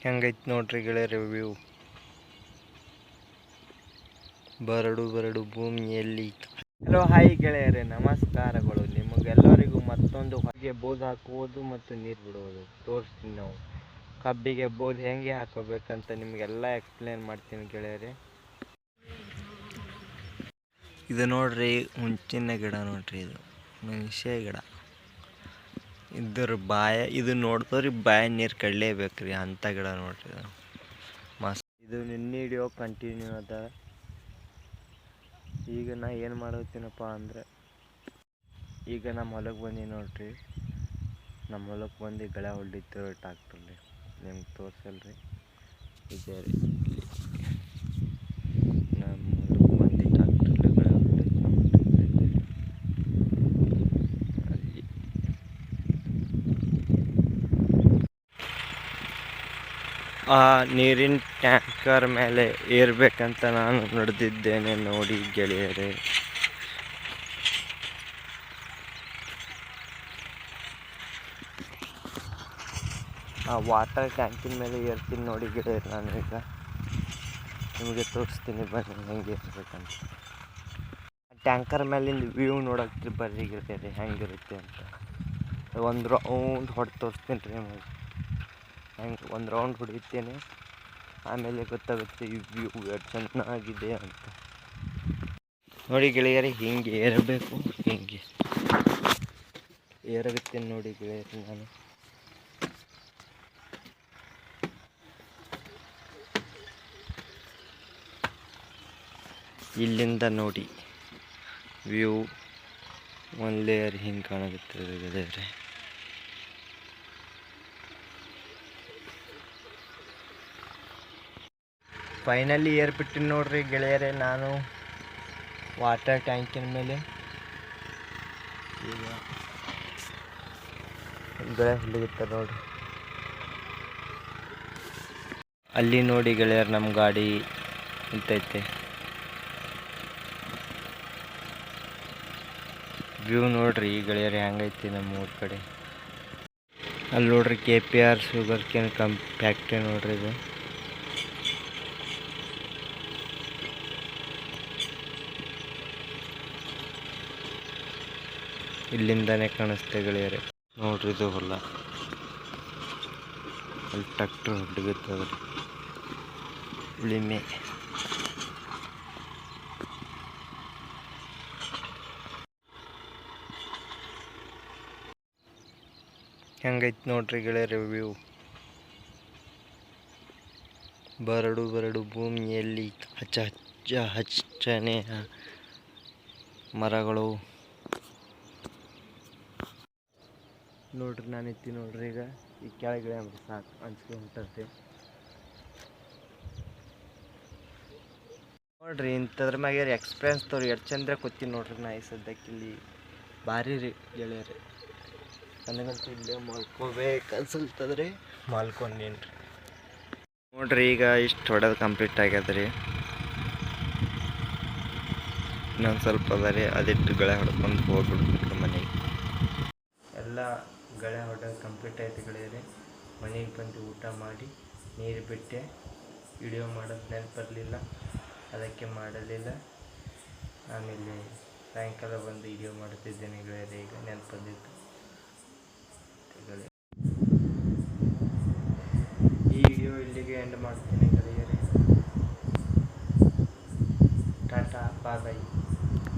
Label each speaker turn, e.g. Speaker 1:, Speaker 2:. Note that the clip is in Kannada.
Speaker 1: ಹೆಂಗೈತೆ ನೋಡ್ರಿ ಗೆಳೆಯರೆ ವ್ಯೂ. ಬರಡು ಭೂಮಿಯಲ್ಲಿ. ಹಲೋ ಹಾಯ್ ಗೆಳೆಯರೆ, ನಮಸ್ಕಾರಗಳು. ನಿಮಗೆಲ್ಲರಿಗೂ ಮತ್ತೊಂದು ಹೊಗೆ ಬೋದ್ ಹಾಕುವುದು ಮತ್ತು ನೀರು ಬಿಡುವುದು ತೋರಿಸ್ತೀನಿ. ನಾವು ಕಬ್ಬಿಗೆ ಬೋದ್ ಹೆಂಗೆ ಹಾಕೋಬೇಕಂತ ನಿಮಗೆಲ್ಲ ಎಕ್ಸ್ಪ್ಲೇನ್ ಮಾಡ್ತೀನಿ ಗೆಳೆಯರೆ. ಇದು ನೋಡ್ರಿ ಹುಂಚಿನ ಗಿಡ ನೋಡ್ರಿ, ಇದು ಮೆಣಸೆ ಗಿಡ. ಇದ್ರ ಇದು ನೋಡ್ದವ್ರಿ ಬಾಯ ನೀರು ಕಡಲೇಬೇಕ್ರಿ ಅಂಥ ಗಿಡ ನೋಡ್ರಿ. ಮಸ್ತ್. ಇದು ನಿನ್ನೆ ಹಿಡಿಯೋ ಕಂಟಿನ್ಯೂ ಅದ. ಈಗ ನಾ ಏನು ಮಾಡತ್ತೀನಪ್ಪ ಅಂದರೆ, ಈಗ ನಮ್ಮ ಹೊಲಕ್ಕೆ ಬಂದು ನೋಡ್ರಿ. ನಮ್ಮ ಹೊಲಕ್ಕೆ ಬಂದು ಗಳೆ ಹೊಡಿತೀವಿ ಟ್ರಾಕ್ಟ್ರಲ್ಲಿ. ನಿಮ್ಗೆ ತೋರಿಸಲ್ರಿ, ಇದೆ ರೀ ಇಲ್ಲಿ ನಮ್ಮ ಹೊಲಕ್ಕೆ ಬಂದು ಟ್ರಾಕ್ಟ್ರಲ್ಲಿ ಗಳೆ ಹೊಡಿತೀವಿ. ಅಲ್ಲಿ ಆ ನೀರಿನ ಟ್ಯಾಂಕರ್ ಮೇಲೆ ಏರ್ಬೇಕಂತ ನಾನು ನಡೆದಿದ್ದೇನೆ ನೋಡಿ ಗೆಳೆಯರೆ. ಆ ವಾಟರ್ ಟ್ಯಾಂಕಿನ ಮೇಲೆ ಏರ್ತೀನಿ ನೋಡಿ ಗೆಳೆಯರೆ. ನಾನು ಈಗ ನಿಮಗೆ ತೋರಿಸ್ತೀನಿ ಬನ್ನಿ ಹೆಂಗೆ ಏರ್ಬೇಕಂತ. ಟ್ಯಾಂಕರ್ ಮೇಲಿಂದ ವ್ಯೂ ನೋಡೋಕ್ಕೆ ಬರ್ರಿ ಗೆಳೆಯರೆ ಹೆಂಗಿರುತ್ತೆ ಅಂತ. ಒಂದು ರೌಂಡ್ ಹೊಡೆದು ತೋರಿಸ್ತೀನಿ ರೀ ನಿಮಗೆ. ಹೆಂಗೆ ಒಂದು ರೌಂಡ್ ಹೊಡಿತೇನೆ, ಆಮೇಲೆ ಗೊತ್ತಾಗುತ್ತೆ ಈ ವ್ಯೂ ಎಷ್ಟು ಚೆನ್ನಾಗಿದೆ ಅಂತ. ನೋಡಿ ಗೆಳೆಯರೆ, ಹಿಂಗೆ ಏರಬೇಕು. ಹಿಂಗೆ ಏರಾಗುತ್ತೇನೆ ನೋಡಿ ಗೆಳೆಯರೆ ನಾನು. ಇಲ್ಲಿಂದ ನೋಡಿ ವ್ಯೂ ಒಂದು ಲೇಯರ್ ಹಿಂಗೆ ಕಾಣುತ್ತದೆ ಗೆಳೆಯರೆ. ಫೈನಲಿ ಏರ್ಬಿಟ್ಟಿನಿ ನೋಡ್ರಿ ಗೆಳೆಯರೆ ನಾನು ವಾಟರ್ ಟ್ಯಾಂಕಿನ ಮೇಲೆ. ಈಗ ಗಳೆ ಹಿಡಿಯುತ್ತೆ ನೋಡ್ರಿ. ಅಲ್ಲಿ ನೋಡಿ ಗೆಳೆಯರು, ನಮ್ಮ ಗಾಡಿ ನಿಂತೈತೆ. ವ್ಯೂ ನೋಡ್ರಿ ಗೆಳೆಯರೆ ಹೆಂಗೈತಿ ನಮ್ಮ ಊರ ಕಡೆ. ಅಲ್ಲಿ ನೋಡ್ರಿ KPR ಶುಗರ್ ಕೇನ್ ಫ್ಯಾಕ್ಟ್ರಿ ನೋಡ್ರಿ. ಇದು ಇಲ್ಲಿಂದಾನೇ ಕಾಣಿಸ್ತೆ ಗೆಳೆಯರೆ. ನೋಡ್ರಿ ಇದು ಹೊಲ. ಅಲ್ಲಿ ಟ್ರ್ಯಾಕ್ಟರ್ ಹೊಡಿಗುತ್ತದ್ರಿ ಉಳಿಮೆ. ಹೆಂಗೈತೆ ನೋಡ್ರಿ ಗೆಳೆಯರೆ ವ್ಯೂ. ಬರಡು ಭೂಮಿಯಲ್ಲಿ ಹಚ್ಚನೆ ಮರಗಳು. ನೋಡ್ರಿ ನಾನು ಇತ್ತಿ ನೋಡ್ರಿ. ಈಗ ಈ ಕೆಳಗಡೆ ಸಾಕು ಅಂಚಿಕೆ ಹೊಂಟೈತೆ ನೋಡ್ರಿ. ಇಂಥದ್ರ ಮ್ಯಾಗ ಎಕ್ಸ್ಪೀರಿಯನ್ಸ್ ತೋರಿ ಎಷ್ಟು ಚಂದ ಕೂತೀನಿ ನೋಡ್ರಿ. ನಾ ಈ ಸದ್ಯಕ್ಕೆ ಇಲ್ಲಿ ಭಾರಿ ರೀ ಗೆಳೆಯರೆ. ನನಗಂತೂ ಇಲ್ಲೇ ಮಲ್ಕೋಬೇಕು ಅನ್ಸಲ್ತದ್ರಿ, ಮಲ್ಕೊಂಡೇನಿ ರೀ ನೋಡ್ರಿ. ಈಗ ಇಷ್ಟು ಹೊಡೆದು ಕಂಪ್ಲೀಟ್ ಆಗ್ಯದ್ರಿ. ಇನ್ನೊಂದು ಸ್ವಲ್ಪ ಅದ ರೀ, ಅದಿಟ್ಟು ಗಳೆ ಹೊಡ್ಕೊಂಡು ಹೋಗ್ಬಿಡ್ಬೇಕು ಮನೆಗೆ. ಎಲ್ಲ ಗಳೆ ಹೊಡೆದು ಕಂಪ್ಲೀಟ್ ಆಯ್ತು ಗೆಳೆಯರೆ. ಮನೆಗೆ ಬಂದು ಊಟ ಮಾಡಿ ನೀರು ಬಿಟ್ಟೆ. ವಿಡಿಯೋ ಮಾಡೋದು ನೆನಪು ಬರಲಿಲ್ಲ, ಅದಕ್ಕೆ ಮಾಡಲಿಲ್ಲ. ಆಮೇಲೆ ಸಾಯಂಕಾಲ ಬಂದು ವಿಡಿಯೋ ಮಾಡ್ತಿದ್ದೇನೆ ಗೆಳೆಯರೆ. ಈಗ ನೆನಪು ಬಂದಿತ್ತು ಗೆಳೆಯರೆ. ಈ ವಿಡಿಯೋ ಇಲ್ಲಿಗೆ ಎಂಡ್ ಮಾಡ್ತೀನಿ ಗೆಳೆಯರೆ. ಟಾಟಾ ಬಾಯ್ ಬಾಯ್.